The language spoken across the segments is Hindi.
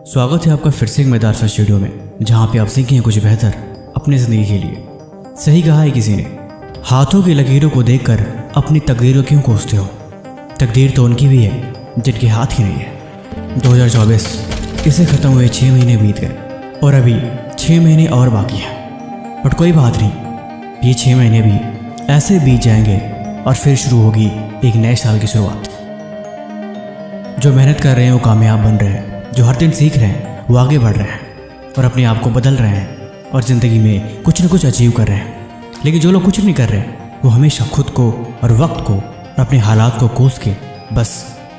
स्वागत है आपका फिर से एक मजेदार सा स्टूडियो में, जहाँ पे आप सीखें कुछ बेहतर अपनी ज़िंदगी के लिए। सही कहा है किसी ने, हाथों की लकीरों को देखकर अपनी तकदीरों क्यों कोसते हो। तकदीर तो उनकी भी है जिनके हाथ ही नहीं है। 2024 इसे ख़त्म हुए 6 महीने बीत गए और अभी 6 महीने और बाकी हैं। बट कोई बात नहीं, ये 6 महीने भी ऐसे बीत जाएंगे और फिर शुरू होगी एक नए साल की शुरुआत। जो मेहनत कर रहे हैं वो कामयाब बन रहे हैं, जो हर दिन सीख रहे हैं वो आगे बढ़ रहे हैं और अपने आप को बदल रहे हैं और ज़िंदगी में कुछ न कुछ अचीव कर रहे हैं। लेकिन जो लोग कुछ नहीं कर रहे वो हमेशा खुद को और वक्त को और अपने हालात को कोस के बस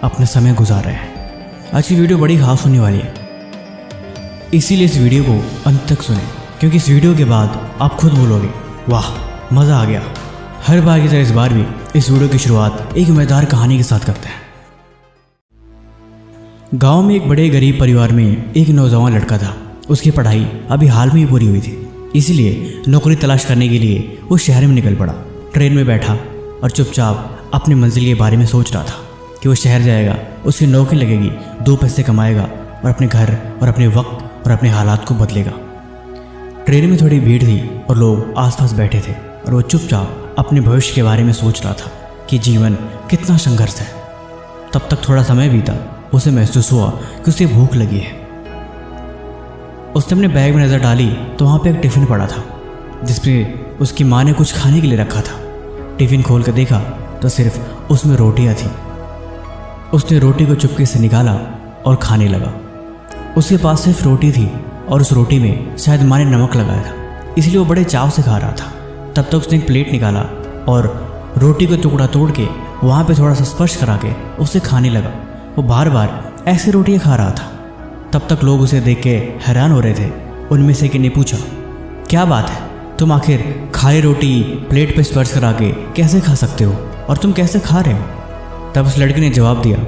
अपना समय गुजार रहे हैं। आज की वीडियो बड़ी खास होने वाली है, इसीलिए इस वीडियो को अंत तक सुने, क्योंकि इस वीडियो के बाद आप खुद बोलोगे वाह मज़ा आ गया। हर बार की तरह इस बार भी इस वीडियो की शुरुआत एक मज़ेदार कहानी के साथ करते हैं। गांव में एक बड़े गरीब परिवार में एक नौजवान लड़का था। उसकी पढ़ाई अभी हाल में ही पूरी हुई थी, इसलिए नौकरी तलाश करने के लिए वो शहर में निकल पड़ा। ट्रेन में बैठा और चुपचाप अपनी मंजिल के बारे में सोच रहा था कि वो शहर जाएगा, उसकी नौकरी लगेगी, 2 पैसे कमाएगा और अपने घर और अपने वक्त और अपने हालात को बदलेगा। ट्रेन में थोड़ी भीड़ थी और लोग आसपास बैठे थे और वो चुपचाप अपने भविष्य के बारे में सोच रहा था कि जीवन कितना संघर्ष है। तब तक थोड़ा समय बीता, उसे महसूस हुआ कि उसे भूख लगी है। उसने अपने बैग में नज़र डाली तो वहाँ पे एक टिफ़िन पड़ा था जिसमें उसकी माँ ने कुछ खाने के लिए रखा था। टिफ़िन खोल कर देखा तो सिर्फ उसमें रोटियाँ थीं। उसने रोटी को चुपके से निकाला और खाने लगा। उसके पास सिर्फ रोटी थी और उस रोटी में शायद माँ ने नमक लगाया था, इसलिए वो बड़े चाव से खा रहा था। तब तक उसने एक प्लेट निकाला और रोटी को टुकड़ा तोड़ के वहाँ पे थोड़ा सा स्पर्श करा के उसे खाने लगा। वो बार बार ऐसे रोटियाँ खा रहा था। तब तक लोग उसे देख के हैरान हो रहे थे। उनमें से किसी ने पूछा, क्या बात है, तुम आखिर खाली रोटी प्लेट पे स्पर्श करा के कैसे खा सकते हो और तुम कैसे खा रहे हो? तब उस लड़के ने जवाब दिया,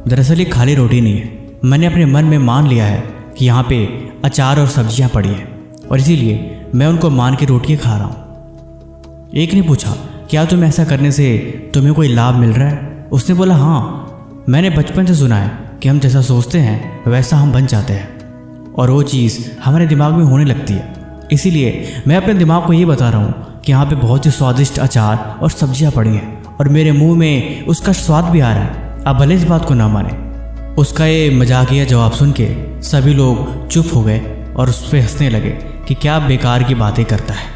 दरअसल ये खाली रोटी नहीं है, मैंने अपने मन में मान लिया है कि यहाँ पे अचार और सब्जियाँ पड़ी हैं और इसीलिए मैं उनको मान के रोटियाँ खा रहा हूँ। एक ने पूछा, क्या तुम ऐसा करने से तुम्हें कोई लाभ मिल रहा है? उसने बोला, हाँ, मैंने बचपन से सुना है कि हम जैसा सोचते हैं वैसा हम बन जाते हैं और वो चीज़ हमारे दिमाग में होने लगती है। इसीलिए मैं अपने दिमाग को ये बता रहा हूँ कि यहाँ पे बहुत ही स्वादिष्ट अचार और सब्जियाँ पड़ी हैं और मेरे मुंह में उसका स्वाद भी आ रहा है। आप भले इस बात को ना माने। उसका ये मजाकिया जवाब सुन के सभी लोग चुप हो गए और उस पर हंसने लगे कि क्या बेकार की बातें करता है।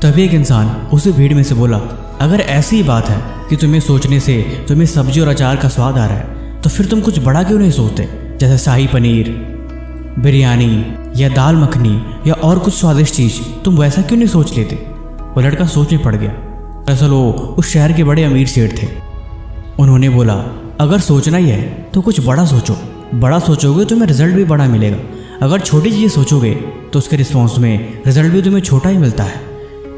तभी एक इंसान उसी भीड़ में से बोला, अगर ऐसी ही बात है कि तुम्हें सोचने से तुम्हें सब्जी और अचार का स्वाद आ रहा है तो फिर तुम कुछ बड़ा क्यों नहीं सोचते, जैसे शाही पनीर, बिरयानी या दाल मखनी या और कुछ स्वादिष्ट चीज़ तुम वैसा क्यों नहीं सोच लेते? वो लड़का सोच में पड़ गया। दरअसल वो उस शहर के बड़े अमीर सेठ थे। उन्होंने बोला, अगर सोचना ही है तो कुछ बड़ा सोचो, बड़ा सोचोगे तो तुम्हें रिजल्ट भी बड़ा मिलेगा। अगर छोटी चीज़ें सोचोगे तो उसके रिस्पॉन्स में रिजल्ट भी तुम्हें छोटा ही मिलता है।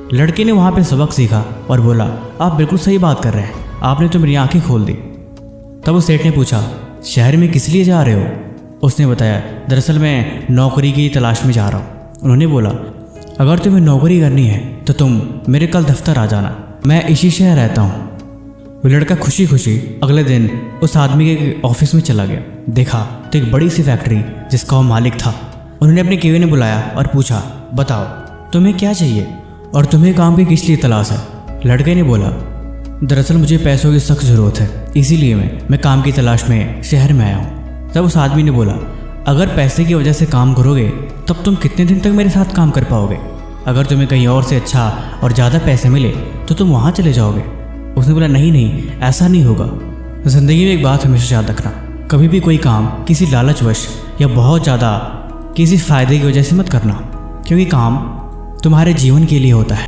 लड़के ने वहाँ पे सबक सीखा और बोला, आप बिल्कुल सही बात कर रहे हैं, आपने तो मेरी आंखें खोल दी। तब उस सेठ ने पूछा, शहर में किस लिए जा रहे हो? उसने बताया, दरअसल मैं नौकरी की तलाश में जा रहा हूँ। उन्होंने बोला, अगर तुम्हें नौकरी करनी है तो तुम मेरे कल दफ्तर आ जाना, मैं इसी शहर रहता हूँ। वो लड़का खुशी खुशी अगले दिन उस आदमी के ऑफिस में चला गया। देखा तो एक बड़ी सी फैक्ट्री जिसका वो मालिक था। उन्होंने अपने केबिन में बुलाया और पूछा, बताओ तुम्हें क्या चाहिए और तुम्हें काम की किस लिए तलाश है? लड़के ने बोला, दरअसल मुझे पैसों की सख्त ज़रूरत है, इसीलिए मैं काम की तलाश में शहर में आया हूँ। तब उस आदमी ने बोला, अगर पैसे की वजह से काम करोगे तब तुम कितने दिन तक मेरे साथ काम कर पाओगे? अगर तुम्हें कहीं और से अच्छा और ज़्यादा पैसे मिले तो तुम वहाँ चले जाओगे। उसने बोला, नहीं, ऐसा नहीं होगा। ज़िंदगी में एक बात हमेशा याद रखना, कभी भी कोई काम किसी लालचवश या बहुत ज़्यादा किसी फ़ायदे की वजह से मत करना, क्योंकि काम तुम्हारे जीवन के लिए होता है।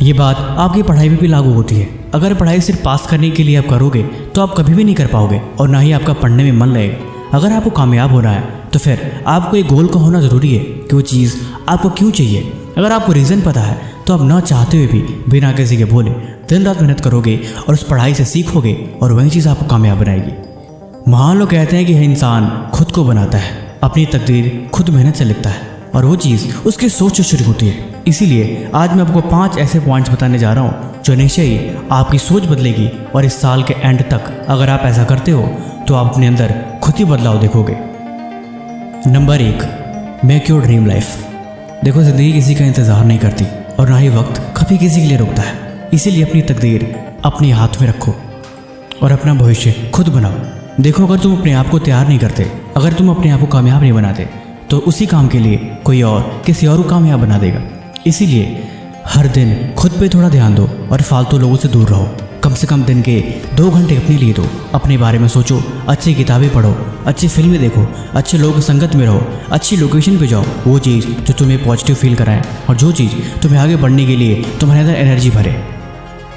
ये बात आपकी पढ़ाई में भी लागू होती है। अगर पढ़ाई सिर्फ पास करने के लिए आप करोगे तो आप कभी भी नहीं कर पाओगे और ना ही आपका पढ़ने में मन लगेगा। अगर आपको कामयाब होना है तो फिर आपको एक गोल का होना ज़रूरी है कि वो चीज़ आपको क्यों चाहिए। अगर आपको रीज़न पता है तो आप ना चाहते हुए भी बिना किसी के बोले दिन रात मेहनत करोगे और उस पढ़ाई से सीखोगे और वही चीज़ आपको कामयाब बनाएगी। महान लोग कहते हैं कि इंसान खुद को बनाता है, अपनी तकदीर खुद मेहनत से लिखता है और वो चीज़ उसकी सोच से शुरू होती है। इसीलिए आज मैं आपको 5 ऐसे पॉइंट्स बताने जा रहा हूँ जो निश्चय ही आपकी सोच बदलेगी और इस साल के एंड तक अगर आप ऐसा करते हो तो आप अपने अंदर खुद ही बदलाव देखोगे। Number 1, make your dream life. देखो, ज़िंदगी किसी का इंतज़ार नहीं करती और ना ही वक्त कभी किसी के लिए रुकता है। इसीलिए अपनी तकदीर अपने हाथ में रखो और अपना भविष्य खुद बनाओ। देखो, अगर तुम अपने आप को तैयार नहीं करते, अगर तुम अपने आप को कामयाब नहीं बनाते, तो उसी काम के लिए कोई और किसी और को कामयाब बना देगा। इसीलिए हर दिन खुद पे थोड़ा ध्यान दो और फालतू लोगों से दूर रहो। कम से कम दिन के 2 घंटे अपने लिए दो। अपने बारे में सोचो, अच्छी किताबें पढ़ो, अच्छी फिल्में देखो, अच्छे लोगों की संगत में रहो, अच्छी लोकेशन पे जाओ। वो चीज़ जो तुम्हें पॉजिटिव फील कराए और जो चीज़ तुम्हें आगे बढ़ने के लिए तुम्हारे अंदर एनर्जी भरे।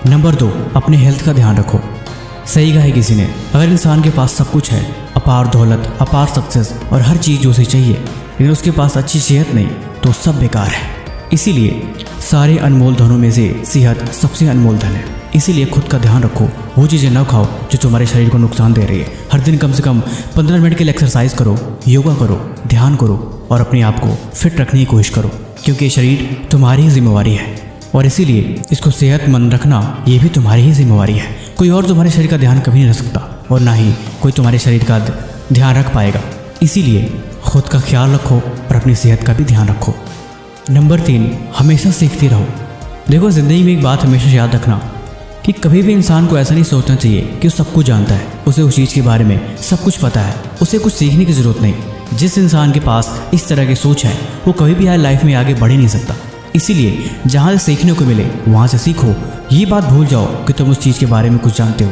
नंबर 2, अपने हेल्थ का ध्यान रखो। सही कहा है किसी ने, अगर इंसान के पास सब कुछ है, अपार दौलत, अपार सक्सेस और हर चीज़ जो उसे चाहिए, लेकिन उसके पास अच्छी सेहत नहीं, तो सब बेकार है। इसीलिए सारे अनमोल धनों में से सेहत सबसे अनमोल धन है। इसीलिए खुद का ध्यान रखो। वो चीज़ें ना खाओ जो तुम्हारे शरीर को नुकसान दे रही है। हर दिन कम से कम 15 मिनट के लिए एक्सरसाइज करो, योगा करो, ध्यान करो और अपने आप को फिट रखने की कोशिश करो, क्योंकि ये शरीर तुम्हारी ही जिम्मेवारी है और इसीलिए इसको सेहतमंद रखना ये भी तुम्हारी ही जिम्मेवारी है। कोई और तुम्हारे शरीर का ध्यान कभी नहीं रख सकता और ना ही कोई तुम्हारे शरीर का ध्यान रख पाएगा। इसीलिए खुद का ख्याल रखो और अपनी सेहत का भी ध्यान रखो। नंबर 3, हमेशा सीखते रहो। देखो, ज़िंदगी में एक बात हमेशा याद रखना कि कभी भी इंसान को ऐसा नहीं सोचना चाहिए कि वो सब कुछ जानता है, उसे उस चीज़ के बारे में सब कुछ पता है, उसे कुछ सीखने की ज़रूरत नहीं। जिस इंसान के पास इस तरह की सोच है वो कभी भी लाइफ में आगे बढ़ ही नहीं सकता। इसीलिए जहाँ से सीखने को मिले वहाँ से सीखो। ये बात भूल जाओ कि तुम उस चीज़ के बारे में कुछ जानते हो।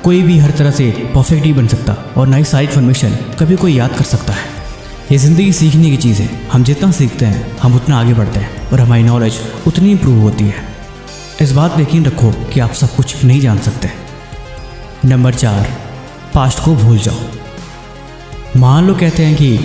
कोई भी हर तरह से परफेक्ट नहीं बन सकता और ना ही सारी इन्फॉर्मेशन कभी कोई याद कर सकता है। ये ज़िंदगी सीखने की चीज़ है। हम जितना सीखते हैं हम उतना आगे बढ़ते हैं और हमारी नॉलेज उतनी इंप्रूव होती है। इस बात पर यकीन रखो कि आप सब कुछ नहीं जान सकते। नंबर 4, पास्ट को भूल जाओ। मान लो कहते हैं कि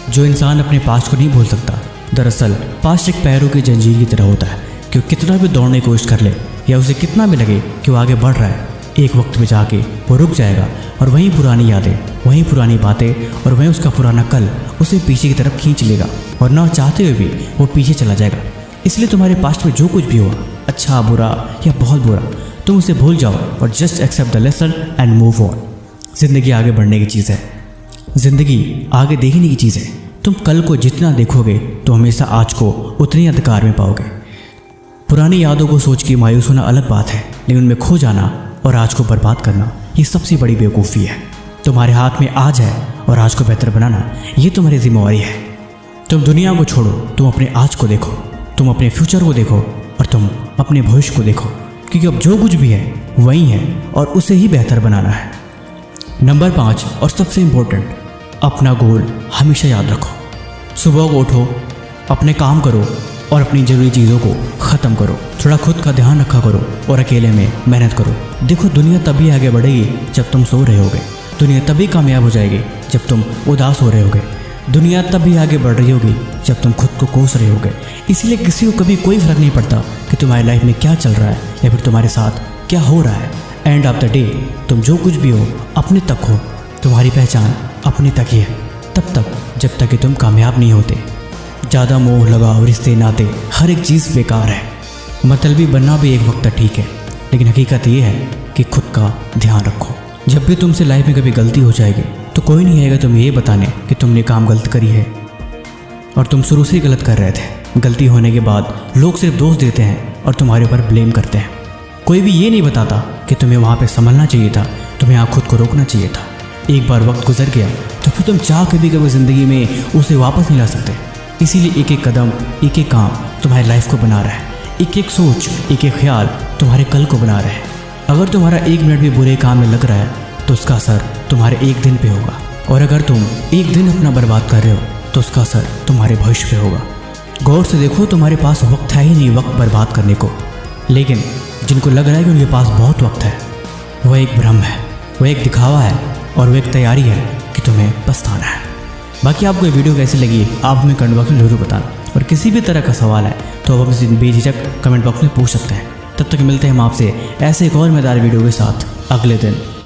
जो इंसान अपने पास्ट को नहीं भूल सकता, दरअसल पास्ट एक पैरों की जंजीर की तरह होता है कि वो कितना भी दौड़ने की कोशिश कर ले या उसे कितना भी लगे कि वो आगे बढ़ रहा है, एक वक्त में जाके वो रुक जाएगा और वहीं पुरानी यादें, वहीं पुरानी बातें और वहीं उसका पुराना कल उसे पीछे की तरफ खींच लेगा और ना चाहते हुए भी वो पीछे चला जाएगा। इसलिए तुम्हारे पास्ट में जो कुछ भी हुआ, अच्छा, बुरा या बहुत बुरा, तुम उसे भूल जाओ और just accept the lesson and move on. ज़िंदगी आगे बढ़ने की चीज़ है, ज़िंदगी आगे देखने की चीज़ है। तुम कल को जितना देखोगे तो हमेशा आज को उतनी अधिकार में पाओगे। पुरानी यादों को सोच के मायूस होना अलग बात है, लेकिन उनमें खो जाना और आज को बर्बाद करना ये सबसे बड़ी बेवकूफ़ी है। तुम्हारे हाथ में आज है और आज को बेहतर बनाना ये तुम्हारी जिम्मेवारी है। तुम दुनिया को छोड़ो, तुम अपने आज को देखो, तुम अपने फ्यूचर को देखो और तुम अपने भविष्य को देखो, क्योंकि अब जो कुछ भी है वही है और उसे ही बेहतर बनाना है। नंबर 5 और सबसे इम्पोर्टेंट, अपना गोल हमेशा याद रखो। सुबह को उठो, अपने काम करो और अपनी ज़रूरी चीज़ों को ख़त्म करो। थोड़ा खुद का ध्यान रखा करो और अकेले में मेहनत करो। देखो, दुनिया तभी आगे बढ़ेगी जब तुम सो रहे होगे। दुनिया तभी कामयाब हो जाएगी जब तुम उदास हो रहे होगे। दुनिया तभी आगे बढ़ रही होगी जब तुम खुद को कोस रहे होगे। इसलिए किसी को कभी कोई फ़र्क नहीं पड़ता कि तुम्हारी लाइफ में क्या चल रहा है या फिर तुम्हारे साथ क्या हो रहा है। एंड ऑफ द डे तुम जो कुछ भी हो अपने तक हो। तुम्हारी पहचान अपने तक ही है, तब तक जब तक कि तुम कामयाब नहीं होते। ज़्यादा मोह लगाव, रिश्ते नाते, हर एक चीज़ बेकार है। मतलबी बनना भी एक वक्त तक ठीक है, लेकिन हकीकत ये है कि खुद का ध्यान रखो। जब भी तुमसे लाइफ में कभी गलती हो जाएगी तो कोई नहीं आएगा तुम्हें ये बताने कि तुमने काम गलत करी है और तुम शुरू से ही गलत कर रहे थे। गलती होने के बाद लोग सिर्फ दोष देते हैं और तुम्हारे ऊपर ब्लेम करते हैं। कोई भी ये नहीं बताता कि तुम्हें वहाँ पे संभलना चाहिए था, तुम्हें आप खुद को रोकना चाहिए था। एक बार वक्त गुजर गया तो फिर तुम चाह के भी कभी ज़िंदगी में उसे वापस नहीं ला सकते। इसीलिए एक एक कदम, एक एक काम तुम्हारी लाइफ को बना रहा है। एक एक सोच, एक एक ख्याल तुम्हारे कल को बना रहा है। अगर तुम्हारा 1 मिनट भी बुरे काम में लग रहा है तो उसका असर तुम्हारे 1 दिन पे होगा, और अगर तुम 1 दिन अपना बर्बाद कर रहे हो तो उसका असर तुम्हारे भविष्य पे होगा। गौर से देखो, तुम्हारे पास वक्त है ही नहीं वक्त बर्बाद करने को, लेकिन जिनको लग रहा है कि उनके पास बहुत वक्त है, वह एक भ्रम है, वह एक दिखावा है और वह एक तैयारी है कि तुम्हें पछताना है। बाकी आपको ये वीडियो कैसी लगी आप हमें कमेंट बॉक्स में ज़रूर बताना, और किसी भी तरह का सवाल है तो आप हमसे बेझिझक कमेंट बॉक्स में पूछ सकते हैं। तब तक मिलते हैं हम आपसे ऐसे एक और मज़ेदार वीडियो के साथ अगले दिन।